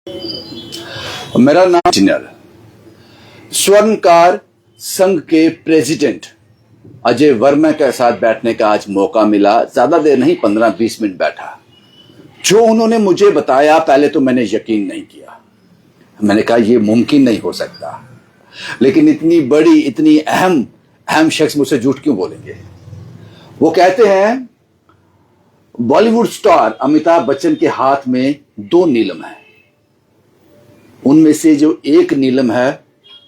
मेरा नाम इंजीनियर स्वर्णकार संघ के प्रेसिडेंट अजय वर्मा के साथ बैठने का आज मौका मिला। ज्यादा देर नहीं, 15-20 मिनट बैठा। जो उन्होंने मुझे बताया, पहले तो मैंने यकीन नहीं किया। मैंने कहा यह मुमकिन नहीं हो सकता, लेकिन इतनी बड़ी, इतनी अहम शख्स मुझसे झूठ क्यों बोलेंगे। वो कहते हैं बॉलीवुड स्टार अमिताभ बच्चन के हाथ में 2 नीलम है, उनमें से जो एक नीलम है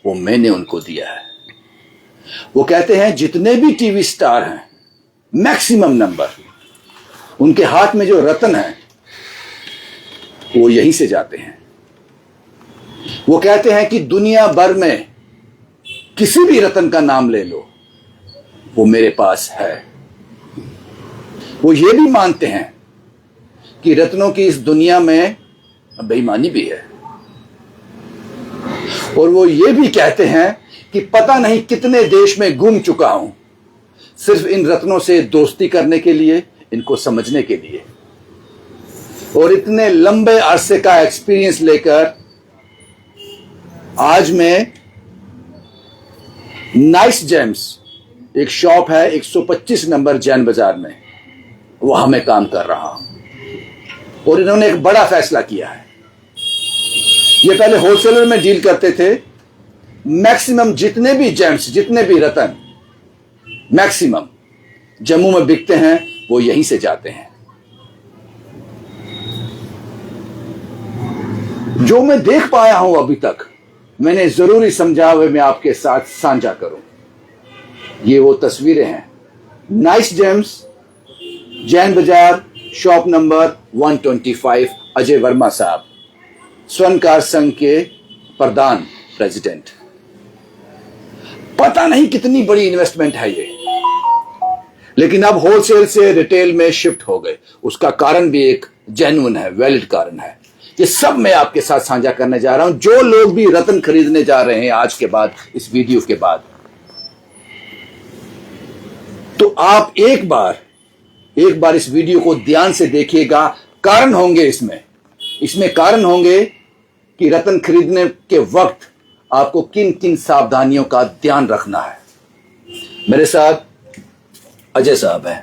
वो मैंने उनको दिया है। वो कहते हैं जितने भी टीवी स्टार हैं, मैक्सिमम नंबर, उनके हाथ में जो रत्न है वो यहीं से जाते हैं। वो कहते हैं कि दुनिया भर में किसी भी रत्न का नाम ले लो, वो मेरे पास है। वो ये भी मानते हैं कि रत्नों की इस दुनिया में बेईमानी भी है, और वो ये भी कहते हैं कि पता नहीं कितने देश में घूम चुका हूं, सिर्फ इन रत्नों से दोस्ती करने के लिए, इनको समझने के लिए। और इतने लंबे अरसे का एक्सपीरियंस लेकर आज मैं नाइस जेम्स, एक शॉप है 125 नंबर जैन बाजार में, वहां मैं काम कर रहा हूं। और इन्होंने एक बड़ा फैसला किया है। ये पहले होलसेलर में डील करते थे। मैक्सिमम जितने भी जेम्स, जितने भी रतन मैक्सिमम जम्मू में बिकते हैं, वो यहीं से जाते हैं। जो मैं देख पाया हूं अभी तक, मैंने जरूरी समझा हुए मैं आपके साथ साझा करूं। ये वो तस्वीरें हैं। नाइस जेम्स, जैन बाजार, शॉप नंबर 125, अजय वर्मा साहब, स्वर्णकार संघ के प्रधान प्रेसिडेंट। पता नहीं कितनी बड़ी इन्वेस्टमेंट है ये, लेकिन अब होलसेल से रिटेल में शिफ्ट हो गए। उसका कारण भी एक जेन्युइन है, वैलिड कारण है। ये सब मैं आपके साथ साझा करने जा रहा हूं। जो लोग भी रत्न खरीदने जा रहे हैं आज के बाद, इस वीडियो के बाद, तो आप एक बार इस वीडियो को ध्यान से देखिएगा। कारण होंगे इसमें कारण होंगे कि रत्न खरीदने के वक्त आपको किन किन सावधानियों का ध्यान रखना है। मेरे साथ अजय साहब हैं।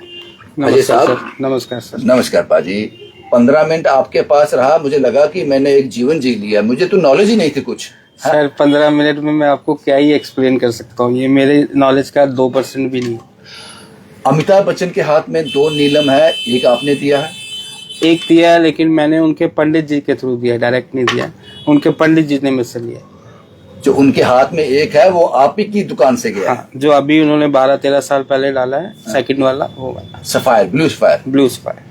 अजय साहब नमस्कार सर। नमस्कार पाजी। 15 मिनट आपके पास रहा, मुझे लगा कि मैंने एक जीवन जी लिया। मुझे तो नॉलेज ही नहीं थी कुछ। सर 15 मिनट में मैं आपको क्या ही एक्सप्लेन कर सकता हूँ, ये मेरे नॉलेज का 2% भी नहीं। अमिताभ बच्चन के हाथ में 2 नीलम है, एक आपने दिया है? एक दिया है, लेकिन मैंने उनके पंडित जी के थ्रू दिया, डायरेक्ट नहीं दिया। उनके पंडित जी ने मुझसे लिया। जो उनके हाथ में एक है वो आप ही की दुकान से गया? हाँ, जो अभी उन्होंने 12-13 साल पहले डाला है। हाँ। सेकंड वाला वो वाला सफायर, ब्लू सफायर।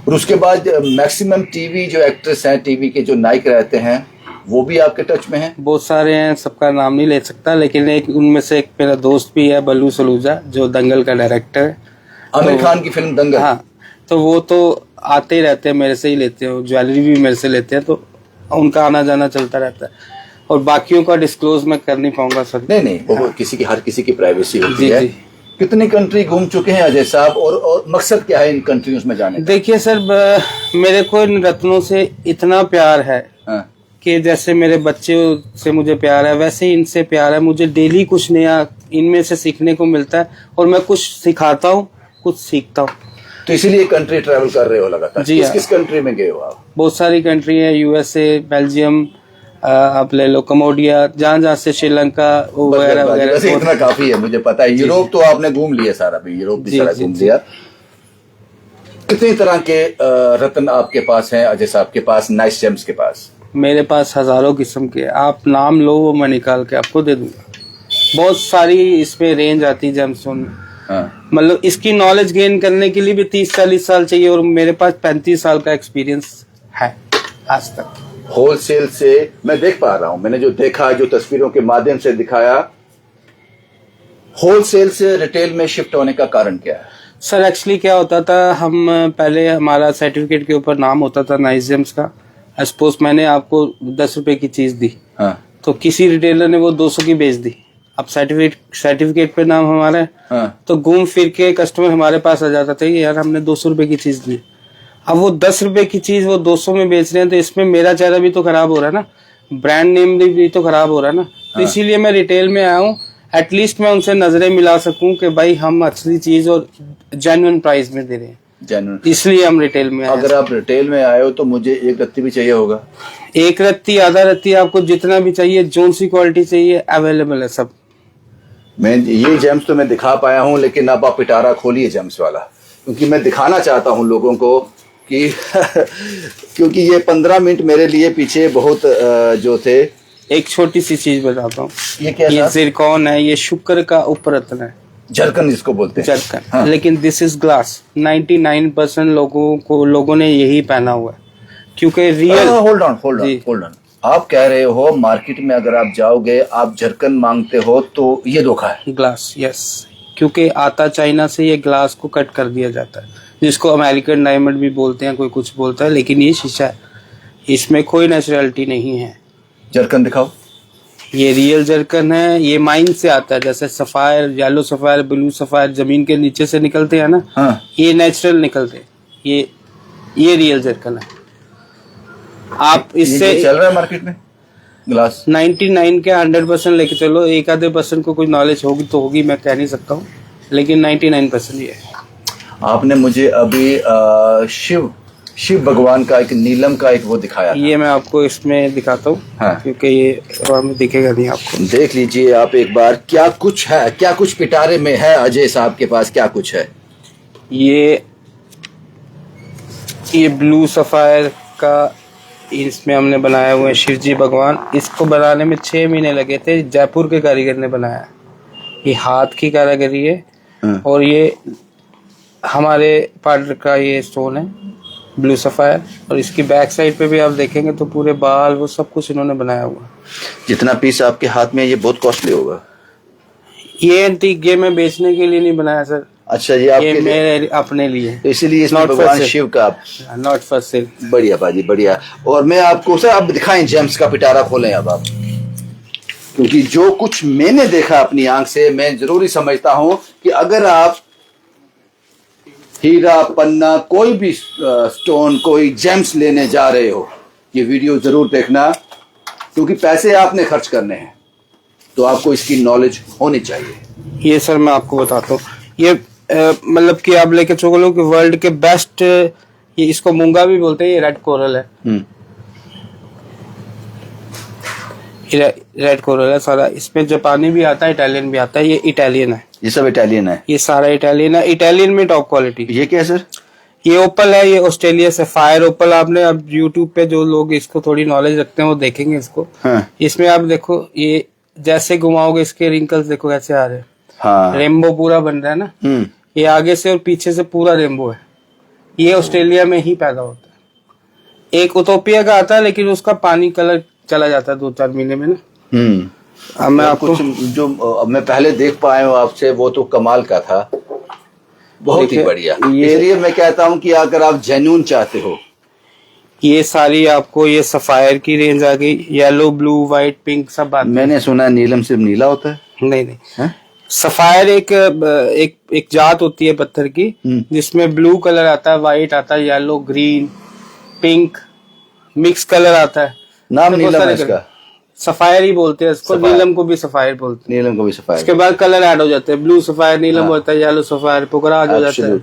और उसके बाद मैक्सिमम टीवी जो एक्ट्रेस हैं, टीवी के जो नायक रहते हैं, वो भी आपके टच में हैं? बहुत सारे हैं, सबका नाम नहीं ले सकता, लेकिन एक उनमें से एक मेरा दोस्त भी है, बल्लू सलूजा, जो दंगल का डायरेक्टर है। आमिर खान की फिल्म दंगल। हाँ, तो वो तो आते ही रहते हैं, मेरे से ही लेते हैं, ज्वेलरी भी मेरे से लेते हैं, तो उनका आना जाना चलता रहता है। और बाकियों का डिस्क्लोज मैं कर नहीं पाऊंगा सर। नहीं, वो हाँ। हर किसी की प्राइवेसी होती है। जी। कितनी कंट्री घूम चुके हैं अजय साहब, और मकसद क्या है इन कंट्रीज में जाने का? देखिए सर, मेरे को इन रत्नों से इतना प्यार है। हाँ। कि जैसे मेरे बच्चे से मुझे प्यार है, वैसे ही इनसे प्यार है। मुझे डेली कुछ नया इनमें से सीखने को मिलता है, और मैं कुछ सिखाता हूँ, कुछ सीखता हूँ। तो इसीलिए कंट्री ट्रैवल कर रहे हो लगातार? जी। किस कंट्री में गए हो आप? बहुत सारी कंट्री है, USA, बेल्जियम, आप ले लो, कम्बोडिया, जहाँ से, श्रीलंका वगैरह वगैरह। इतना काफी है, मुझे पता है। यूरोप तो आपने घूम लिया सारा, भी यूरोप भी सारा घूम लिया। कितनी तरह के रत्न आपके पास हैं अजय साहब के पास, नाइस जेम्स के पास? मेरे पास हजारों किस्म के, आप नाम लो वो मैं निकाल के आपको दे दूंगा। बहुत सारी इसमें रेंज आती है जेम्सों में। हाँ। मतलब इसकी नॉलेज गेन करने के लिए भी 30-40 साल चाहिए, और मेरे पास 35 साल का एक्सपीरियंस है आज तक। होलसेल से मैं देख पा रहा हूं, मैंने जो देखा, जो तस्वीरों के माध्यम से दिखाया, होलसेल से रिटेल में शिफ्ट होने का कारण क्या है? सर एक्चुअली क्या होता था, हम पहले हमारा सर्टिफिकेट के ऊपर नाम होता था नाइस जेम्स का। सपोज मैंने आपको 10 रुपए की चीज दी। हाँ। तो किसी रिटेलर ने वो 200 की बेच दी। अब सर्टिफिकेट पे नाम हमारा है। हाँ। तो घूम फिर के कस्टमर हमारे पास आ जाता था कि यार हमने 200 रुपए की चीज दी। अब वो 10 रुपए की चीज वो 200 में बेच रहे हैं, तो इसमें मेरा चेहरा भी तो खराब हो रहा है ना, ब्रांड नेम भी तो खराब हो रहा है ना। तो इसीलिए मैं रिटेल में आया हूँ, एटलीस्ट मैं उनसे नजरें मिला सकूं कि भाई हम असली चीज और जेन्युइन प्राइस में दे रहे हैं, जेन्युइन। इसलिए हम रिटेल में आए। अगर आप रिटेल में आए हो तो मुझे एक रत्ती भी चाहिए होगा। एक रत्ती आधा रत्ती आपको जितना भी चाहिए, जोन सी क्वालिटी चाहिए अवेलेबल है सब। मैं ये जेम्स तो मैं दिखा पाया हूँ, लेकिन अब आप पिटारा खोलिए जेम्स वाला, क्योंकि मैं दिखाना चाहता हूँ लोगों को कि क्योंकि ये 15 मिनट मेरे लिए पीछे बहुत जो थे। एक छोटी सी चीज बताता हूँ, ये क्या ये जिरकॉन है, ये शुक्र का उपरत्न है, जरकन जिसको बोलते हैं। जरकन। हाँ। लेकिन दिस इज ग्लास। 99% लोगों ने यही पहना हुआ है, क्योंकि रियल। Hold on. आप कह रहे हो मार्केट में अगर आप जाओगे आप जरकन मांगते हो तो ये धोखा है। ग्लास, यस, क्योंकि आता चाइना से, ये ग्लास को कट कर दिया जाता है, जिसको अमेरिकन डायमंड भी बोलते हैं, कोई कुछ बोलता है, लेकिन ये शीशा है, इसमें कोई नेचुरलिटी नहीं है। जरकन दिखाओ। ये रियल जरकन है, ये माइन से आता है, जैसे sapphire, yellow sapphire, blue sapphire जमीन के नीचे से निकलते हैं ना। हाँ। ये नेचुरल निकलते हैं, ये रियल जरकन है। आप इससे ये चल रहा है मार्केट में ग्लास 99 के 100% लेके चलो, एक आधे परसेंट को कोई नॉलेज होगी तो होगी, मैं कह नहीं सकता हूँ, लेकिन 99% ये है। आपने मुझे अभी शिव भगवान का एक नीलम का एक वो दिखाया था। ये मैं आपको इसमें दिखाता हूँ। हाँ। क्योंकि ये में दिखेगा नहीं आपको। देख लीजिए आप एक बार, क्या कुछ है, क्या कुछ पिटारे में है अजय साहब के पास, क्या कुछ है। ये ब्लू सफायर का इसमें हमने बनाया हुआ है शिव जी भगवान। इसको बनाने में 6 महीने लगे थे, जयपुर के कारीगर ने बनाया। ये हाथ की कारीगरी है। और ये हमारे पार्टनर का ये स्टोन है ब्लू सफायर, और इसकी बैक साइड पे भी आप देखेंगे तो पूरे बाल वो सब कुछ इन्होंने बनाया हुआ। जितना पीस आपके हाथ में, ये बहुत कॉस्टली होगा। ये एंटीक, ये मैं बेचने के लिए नहीं बनाया सर। अच्छा, ये आपके लिए, मेरे अपने लिए, तो इसीलिए इसमें भगवान शिव का नॉट फॉर सेल। बढ़िया बाजी, बढ़िया। और मैं आपको सर अब दिखाएं, जेम्स का पिटारा खोलें अब आप, क्योंकि जो कुछ मैंने देखा अपनी आंख से, मैं जरूरी समझता हूं कि अगर आप हीरा पन्ना कोई भी स्टोन कोई जेम्स लेने जा रहे हो, ये वीडियो जरूर देखना, क्योंकि पैसे आपने खर्च करने हैं तो आपको इसकी नॉलेज होनी चाहिए। ये सर मैं आपको बताता हूँ, ये मतलब कि आप लेके चलो कि वर्ल्ड के बेस्ट, ये इसको मूंगा भी बोलते हैं, ये रेड कोरल है। रेड कोरल है सारा। इसमें जापानी भी आता है, इटालियन भी आता है। ये इटालियन है, ये सब इटालियन है, ये सारा इटालियन है। इटालियन में टॉप क्वालिटी। ये क्या सर? ये ओपल है, ये ऑस्ट्रेलिया से फायर ओपल। आपने अब यूट्यूब पे जो लोग इसको थोड़ी नॉलेज रखते हैं वो देखेंगे इसको। हाँ। इसमें आप देखो, ये जैसे घुमाओगे इसके रिंकल्स देखो कैसे आ रहे हैं। हाँ। रेनबो पूरा बन रहा है ना। ये आगे से और पीछे से पूरा रेनबो है। ये ऑस्ट्रेलिया में ही पैदा होता है। एक उतोपिया का आता है, लेकिन उसका पानी कलर चला जाता है 2-4 महीने में ना। अब मैं आपको कुछ जो मैं पहले देख पाया हूँ आपसे, वो तो कमाल का था, बहुत ही बढ़िया। इसलिए मैं कहता हूँ कि अगर आप जेन्युइन चाहते हो, ये सारी आपको ये सफायर की रेंज आ गई। येलो, ब्लू, व्हाइट, पिंक सब बात। मैंने सुना नीलम सिर्फ नीला होता है। नहीं सफायर एक जात होती है पत्थर की, जिसमें ब्लू कलर आता है, व्हाइट आता है, yellow, green, pink mix colour आता है। नाम नीलम है इसका, सफायर ही बोलते हैं इसको। नीलम को भी सफायर बोलते हैं। नीलम को भी सफायर। उसके बाद कलर ऐड हो जाते हैं, ब्लू सफायर नीलम होता है, येलो सफायर पुखराज हो जाता है,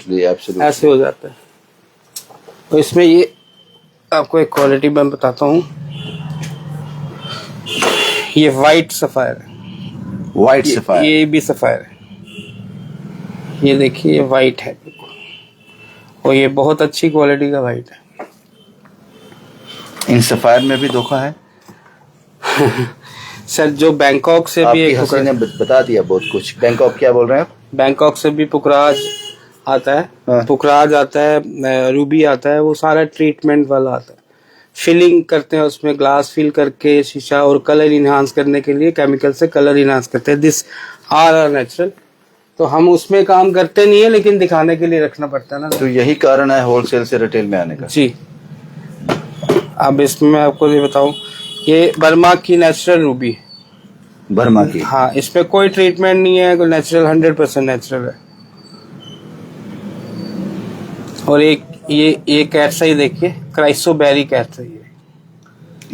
ऐसे हो जाता है। तो इसमें ये आपको एक क्वालिटी मैं बताता हूँ। ये व्हाइट सफायर है, व्हाइट सफायर। ये भी सफायर है। ये देखिए, ये व्हाइट है और ये बहुत अच्छी क्वालिटी का व्हाइट है। इन सफायर में भी धोखा है सर। जो बैंकॉक से भी एक ने बता दिया बहुत कुछ। बैंकॉक क्या बोल रहे हैं आप? बैंकॉक से भी पुखराज आता है। हाँ। पुखराज आता है, रूबी आता है, वो सारा ट्रीटमेंट वाला आता है। फिलिंग करते हैं उसमें, ग्लास फिल करके शीशा, और कलर इनहांस करने के लिए केमिकल से कलर इनहांस करते हैं। This are natural. तो हम उसमें काम करते नहीं है, लेकिन दिखाने के लिए रखना पड़ता है ना। तो यही कारण है होलसेल से रिटेल में आने का। जी। अब इसमें मैं आपको ये बताऊं, ये बर्मा की नेचुरल रूबी, बर्मा की। हाँ, इसमें कोई ट्रीटमेंट नहीं है, कोई नेचुरल 100% नेचुरल है। और एक ये कैटसाई देखिए, क्राइसोबेरी कैटसाई है।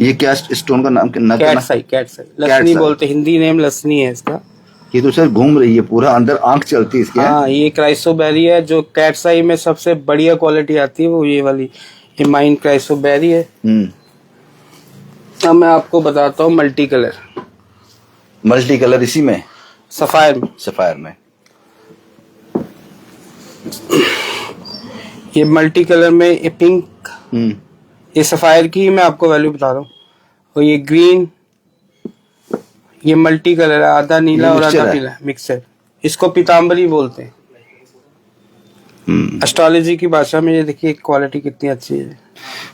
ये क्या स्टोन का नाम? कैटसाई लसनी कैटसाई। बोलते, हिंदी नेम लसनी है इसका। ये तो सर घूम रही है पूरा, अंदर आंख चलती है इसकी। हाँ, ये क्राइसोबेरी है। जो कैटसाई में सबसे बढ़िया क्वालिटी आती है वो ये वाली हिमाइन क्राइसोबेरी है। अब मैं आपको बताता हूँ मल्टी कलर इसी में, सफायर में। ये मल्टी कलर में ये पिंक, ये सफायर की मैं आपको वैल्यू बता रहा हूँ। और ये ग्रीन, ये मल्टी कलर है, आधा नीला और आधा पीला मिक्सर। इसको पीताम्बरी बोलते हैं एस्ट्रोलॉजी की भाषा में। ये देखिए क्वालिटी कितनी अच्छी है।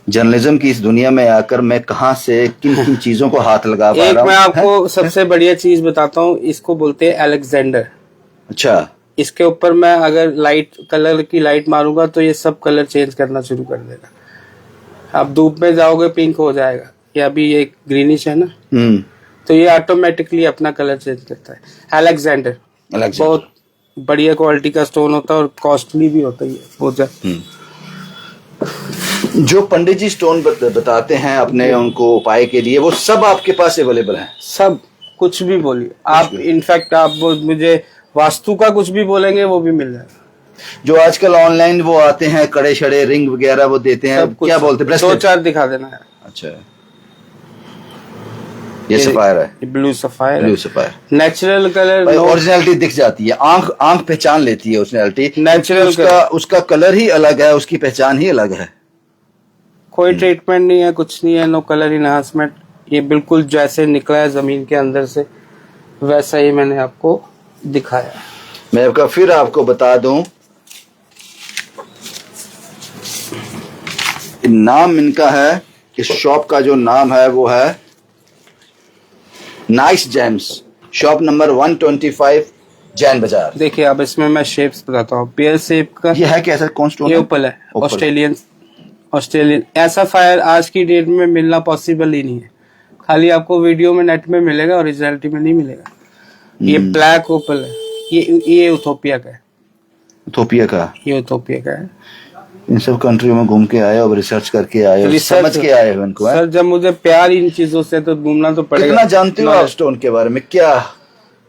जर्नलिज्म की इस दुनिया में आकर मैं कहां से किन किन चीजों को हाथ लगा पा रहा हूं। मैं आपको सबसे बढ़िया चीज बताता हूँ, इसको बोलते हैं अलेक्जेंडर। अच्छा। इसके ऊपर मैं अगर लाइट कलर की लाइट मारूंगा तो ये सब कलर चेंज करना शुरू कर देगा। आप धूप में जाओगे पिंक हो जाएगा। ये अभी ये ग्रीनिश है ना, तो ये ऑटोमेटिकली अपना कलर चेंज करता है। अलेक्जेंडर बहुत बढ़िया क्वालिटी का स्टोन होता है और कॉस्टली भी होता है बहुत ज्यादा। जो पंडित जी स्टोन बताते हैं अपने उनको उपाय के लिए, वो सब आपके पास अवेलेबल है? सब, कुछ भी बोलिए आप। इनफैक्ट आप मुझे वास्तु का कुछ भी बोलेंगे वो भी मिल जाएगा। जो आजकल ऑनलाइन वो आते हैं कड़े छड़े रिंग वगैरह वो देते हैं, क्या बोलते हैं? 2-4 दिखा देना है। अच्छा, ये सफायर है, blue sapphire natural colour. Originality दिख जाती है, आंख पहचान लेती है ओरिजिनलिटी। नेचुरल उसका कलर ही अलग है, उसकी पहचान ही अलग है। कोई ट्रीटमेंट नहीं है, कुछ नहीं है, नो कलर इनहांसमेंट। ये बिल्कुल जैसे निकला है जमीन के अंदर से वैसा ही मैंने आपको दिखाया। मैं आपको बता दूं, नाम इनका है, इस शॉप का जो नाम है वो है nice James, shop number 125 Jain बाजार। देखिए अब इसमें मैं शेप्स बताता हूँ। पेयर शेप का ये है कैसा, कौन स्टोन? ये ओपल है, ऑस्ट्रेलियन। ऐसा फायर आज की डेट में मिलना पॉसिबल ही नहीं है। खाली आपको वीडियो में नेट में मिलेगा, ओरिजिनलिटी में नहीं मिलेगा। ये ब्लैक ओपल है, ये इथोपिया का है। ये इथोपिया का है। इन सब कंट्रियों में घूम के आए और रिसर्च करके आए, समझ के आए हैं उनको। सर जब मुझे प्यार इन चीजों से तो घूमना तो पड़ेगा। कितना जानते हो आप स्टोन के बारे में? क्या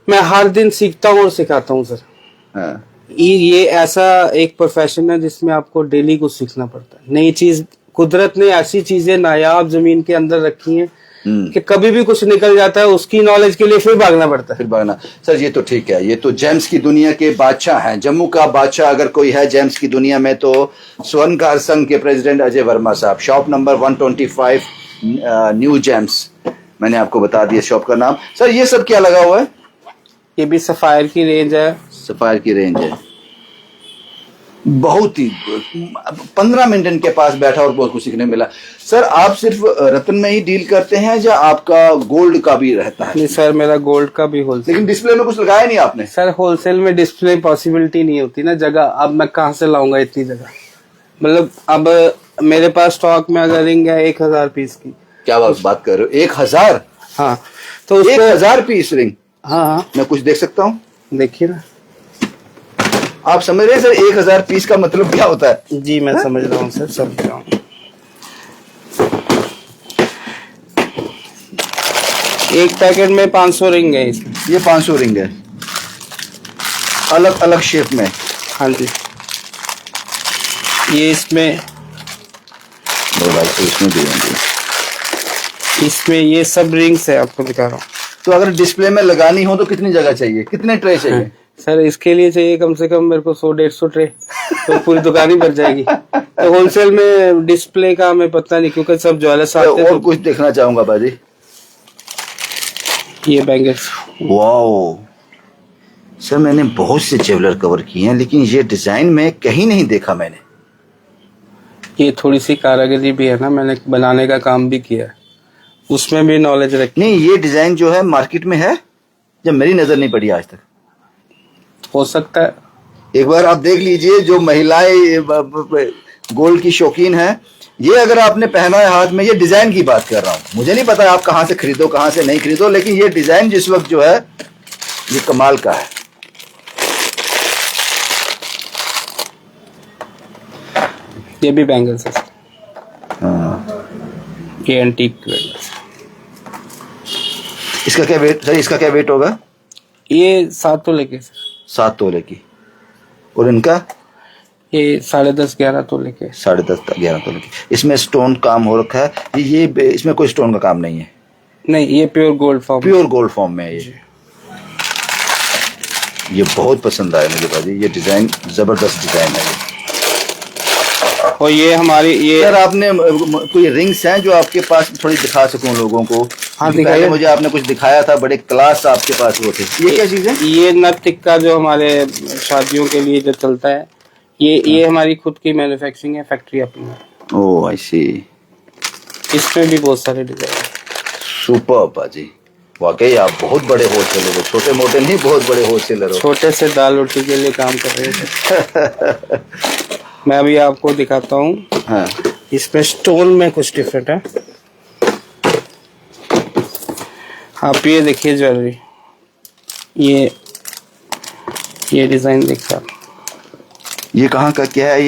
मैं हर दिन सीखता हूँ और सिखाता हूँ सर। हाँ। ये ऐसा एक प्रोफेशन है जिसमें आपको डेली कुछ सीखना पड़ता है। नई चीज, कुदरत ने ऐसी चीजें नायाब जमीन के अंदर रखी हैं कि कभी भी कुछ निकल जाता है, उसकी नॉलेज के लिए फिर भागना पड़ता है। सर ये तो ठीक है, ये तो जेम्स की दुनिया के बादशाह हैं। जम्मू का बादशाह अगर कोई है जेम्स की दुनिया में तो स्वर्णकार संघ के प्रेसिडेंट अजय वर्मा साहब। शॉप नंबर 125 न्यू जेम्स, मैंने आपको बता दिया शॉप का नाम। सर ये सब क्या लगा हुआ है? ये भी सफायर की रेंज है। सफायर की रेंज है। बहुत ही 15 मिनट इनके पास बैठा और बहुत कुछ सीखने मिला। सर आप सिर्फ रत्न में ही डील करते हैं या आपका गोल्ड का भी रहता है? नहीं सर, मेरा गोल्ड का भी होलसेल। लेकिन डिस्प्ले में कुछ लगाया नहीं आपने? सर होलसेल में डिस्प्ले पॉसिबिलिटी नहीं होती ना, जगह। अब मैं कहाँ से लाऊंगा इतनी जगह? मतलब अब मेरे पास स्टॉक में अगर रिंग है 1000 पीस की। क्या बात कर रहे हो? 1000? हाँ, तो 1000 पीस रिंग? हाँ, मैं कुछ देख सकता हूँ? देखिए ना। आप समझ रहे हैं सर 1000 पीस का मतलब क्या होता है? जी मैं समझ रहा हूँ सर, समझ रहा हूँ। एक पैकेट में 500 रिंग है इसमें। ये 500 रिंग है, अलग अलग शेप में। हाँ जी, ये इसमें इसमें भी होंगे। इसमें ये सब रिंग्स है, आपको दिखा रहा हूँ। तो अगर डिस्प्ले में लगानी हो तो कितनी जगह चाहिए, कितने ट्रे चाहिए? सर इसके लिए चाहिए कम से कम मेरे को 100-150 ट्रे, तो पूरी दुकान ही भर जाएगी। तो होलसेल में डिस्प्ले का हमें पता नहीं, क्योंकि सब ज्वेलर्स आते हैं। और कुछ देखना चाहूंगा बाजी। ये बैंगल्स। वाओ सर, मैंने बहुत से ज्वेलर कवर किए हैं लेकिन ये डिजाइन में कहीं नहीं देखा मैंने। ये थोड़ी सी कारीगरी भी है ना, मैंने बनाने का काम भी किया है, उसमें भी नॉलेज रखी। नहीं, ये डिजाइन जो है मार्केट में है, जब मेरी नजर नहीं पड़ी आज तक। हो सकता है, एक बार आप देख लीजिए। जो महिलाएं गोल्ड की शौकीन है, ये अगर आपने पहना है हाथ में, ये डिजाइन की बात कर रहा हूँ, मुझे नहीं पता आप कहाँ से खरीदो कहाँ से नहीं खरीदो, लेकिन ये डिजाइन जिस वक्त जो है ये कमाल का है। ये भी बैंगल्स है, हाँ। ये एंटीक बैंगल्स। इसका क्या वेट सर, इसका क्या वेट होगा? ये 7 तोले के सर। 7 तोले की। और इनका? ये 10.5-11 तोले के। 10.5-11 तोले की। इसमें स्टोन काम हो रखा है, ये इसमें कोई स्टोन का काम नहीं है? नहीं, ये pure gold form. Pure gold form में है ये बहुत पसंद आया मुझे भाजी, ये डिजाइन जबरदस्त डिजाइन है ये। और ये हमारी ये सर आपने कोई रिंग्स हैं जो आपके पास थोड़ी दिखा सकूं लोगों को? हाँ, पहले मुझे आपने कुछ दिखाया था, बड़े क्लास आपके पास वो थे। ये क्या चीज है? ये नट टिक्का जो हमारे शादियों के लिए जो चलता है, ये हमारी खुद की मैन्युफैक्चरिंग है, फैक्ट्री अपनी है। ओह आई सी। इसमें भी बहुत सारे डिजाइन। सुपर भाजी, वाकई आप बहुत बड़े होलसेलर हो, छोटे मोटे नहीं, बहुत बड़े होलसेलर हो। छोटे से दाल रोटी के लिए काम कर रहे थे। मैं अभी आपको दिखाता हूँ। हाँ। इसमें स्टोन में कुछ डिफरेंट है। आप ये देखिए ज्वेलरी, ये डिजाइन देखिए आप। ये कहाँ का क्या है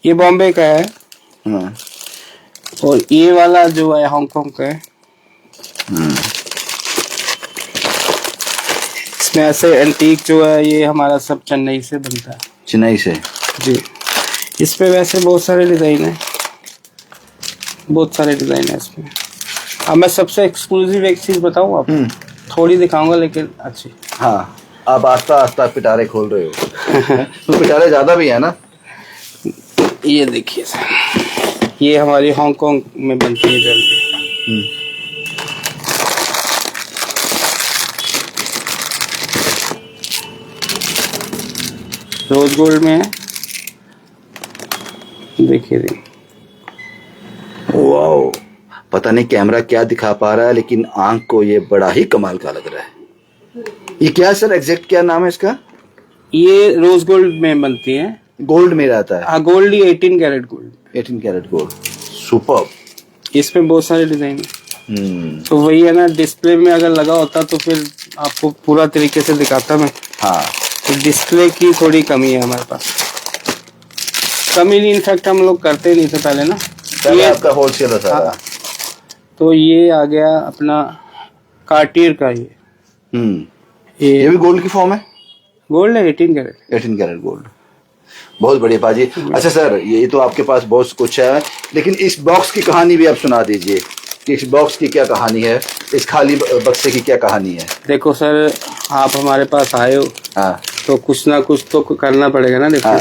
ये बॉम्बे का है। हाँ। और ये वाला जो है हांगकांग का है। इसमें ऐसे एंटीक जो है ये हमारा सब चेन्नई से बनता है। चेन्नई से? जी। इस पे वैसे बहुत सारे डिजाइन है, बहुत सारे डिजाइन है इसमें। अब मैं सबसे एक्सक्लूसिव एक चीज बताऊं आपको, थोड़ी दिखाऊंगा लेकिन अच्छी। हाँ, आप आस्ता आस्ता पिटारे खोल रहे हो। तो पिटारे ज्यादा भी है ना? ये देखिए सर, ये हमारी हांगकांग में बनती है ज्वेलरी। रोज गोल्ड में है, देखिए। वाओ, पता नहीं कैमरा क्या दिखा पा रहा है, लेकिन आंख को ये बड़ा ही कमाल का लग रहा है। ये क्या सर, एग्जैक्ट क्या नाम है इसका? ये रोज गोल्ड में बनती है। गोल्ड में रहता है? हाँ, गोल्ड ही 18 carat gold. 18 carat gold. Super. इसमें बहुत सारे डिजाइन है। तो वही है ना, डिस्प्ले में अगर लगा होता तो फिर आपको पूरा तरीके से दिखाता मैं। हाँ। तो डिस्प्ले की थोड़ी कमी है हमारे पास। कमी नहीं, इनफैक्ट हम लोग करते नहीं थे पहले ना। ये आपका होलसेलर था? हाँ। तो ये आ गया अपना कार्टियर का। ये भी गोल्ड की फॉर्म है? गोल्ड है, 18 कैरेट। 18 carat gold. बहुत बढ़िया पाजी। अच्छा सर, ये तो आपके पास बहुत कुछ है, लेकिन इस बॉक्स की कहानी भी आप सुना दीजिए कि इस बॉक्स की क्या कहानी है, इस खाली बक्से की क्या कहानी है? देखो सर, आप हमारे पास आए हो। हाँ। तो कुछ ना कुछ तो करना पड़ेगा ना। देखो। हाँ।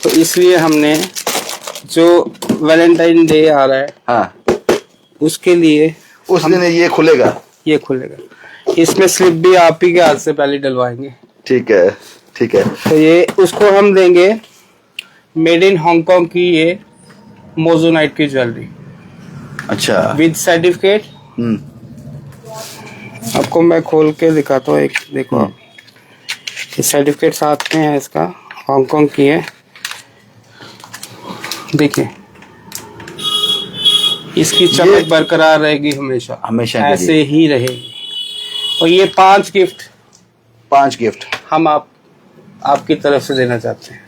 तो इसलिए हमने जो वैलेंटाइन डे आ रहा है, हाँ, उसके लिए उस दिन ये खुलेगा? ये खुलेगा। इसमें स्लिप भी आप ही के हाथ से पहले डलवाएंगे। ठीक है, ठीक है। तो ये उसको हम देंगे मेड इन हांगकांग की ये मोजोनाइट की ज्वेलरी। अच्छा। With certificate. आपको मैं खोल के दिखाता हूँ, एक देखो आप। ये सर्टिफिकेट साथ में है इसका, हांगकांग की है। देखिए, इसकी चमक बरकरार रहेगी हमेशा, हमेशा ऐसे ही रहेगी। और ये 5 गिफ्ट हम आपकी तरफ से देना चाहते हैं।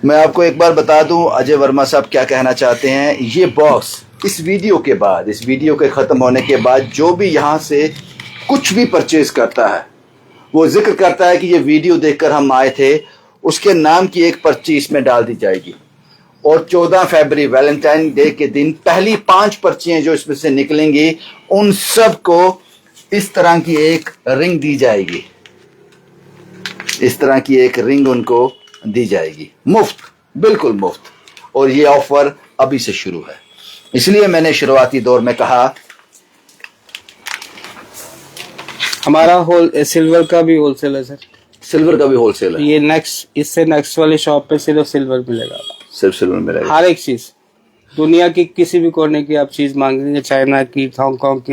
मैं आपको एक बार बता दूं अजय वर्मा साहब क्या कहना चाहते हैं। ये बॉक्स इस वीडियो के बाद, इस वीडियो के खत्म होने के बाद, जो भी यहाँ से कुछ भी परचेज करता है, वो जिक्र करता है कि ये वीडियो देखकर हम आए थे, उसके नाम की एक पर्ची इसमें डाल दी जाएगी। और 14 फरवरी वैलेंटाइन डे के दिन पहली 5 पर्चियां जो इसमें से निकलेंगी, उन सब को इस तरह की एक रिंग दी जाएगी। इस तरह की एक रिंग उनको दी जाएगी, मुफ्त, बिल्कुल मुफ्त। और ये ऑफर अभी से शुरू है, इसलिए मैंने शुरुआती दौर में कहा। हमारा सिल्वर का भी होलसेल है सर। सिल्वर का भी होलसेल है? ये इससे नेक्स्ट वाली शॉप पे सिर्फ सिल्वर मिलेगा। सिर्फ सिल्वर मिलेगा? हर एक चीज, दुनिया की किसी भी कोने की आप चीज मांगेंगे, चाइना की, हांगकांग की,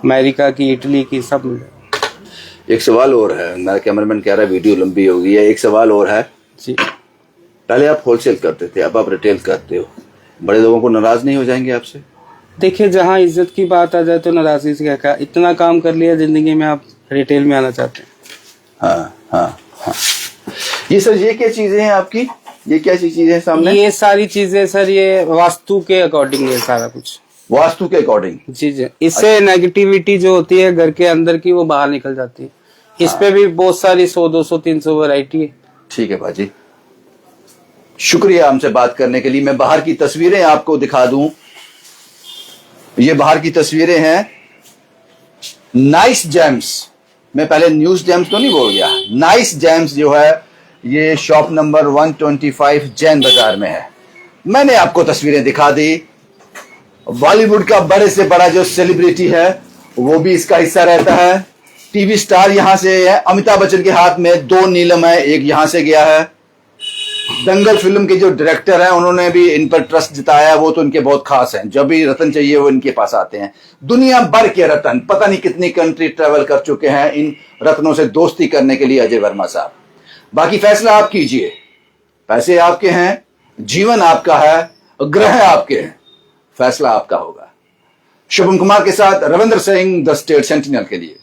अमेरिका की, इटली की, सब मिलेगा। एक सवाल और है, मेरा कैमरामैन कह रहा है वीडियो लंबी हो गई है। एक सवाल और है जी। पहले आप होलसेल करते थे, अब आप रिटेल करते हो, बड़े लोगों को नाराज नहीं हो जाएंगे आपसे? देखिए, जहाँ इज्जत की बात आ जाए तो नाराजगी से क्या, इतना काम कर लिया जिंदगी में, आप रिटेल में आना चाहते हैं। हाँ हाँ हाँ। ये सर, ये क्या चीजें हैं आपकी? ये क्या चीज है सामने? ये सारी चीजें सर ये वास्तु के अकॉर्डिंग है सारा कुछ। वास्तु के अकॉर्डिंग? जी जी। इससे नेगेटिविटी जो होती है घर के अंदर की वो बाहर निकल जाती है। इस पे भी बहुत सारी 100 200 300 वैरायटी है। ठीक है भाजी, शुक्रिया हमसे बात करने के लिए। मैं बाहर की तस्वीरें आपको दिखा दूं। ये बाहर की तस्वीरें हैं नाइस जेम्स। मैं पहले न्यूज जेम्स तो नहीं बोल गया। नाइस जेम्स जो है ये शॉप नंबर 125 जैन बाजार में है। मैंने आपको तस्वीरें दिखा दी। बॉलीवुड का बड़े से बड़ा जो सेलिब्रिटी है वो भी इसका हिस्सा रहता है। टीवी स्टार यहां से है। अमिताभ बच्चन के हाथ में 2 नीलम है, एक यहां से गया है। दंगल फिल्म के जो डायरेक्टर हैं उन्होंने भी इन पर ट्रस्ट जताया। वो तो इनके बहुत खास हैं। जब भी रतन चाहिए वो इनके पास आते हैं। दुनिया भर के रतन, पता नहीं कितनी कंट्री ट्रेवल कर चुके हैं इन रत्नों से दोस्ती करने के लिए अजय वर्मा साहब। बाकी फैसला आप कीजिए। पैसे आपके हैं, जीवन आपका है, ग्रह आपके हैं, फैसला आपका होगा। शुभम कुमार के साथ Ravindra Singh, the state sentinel के लिए।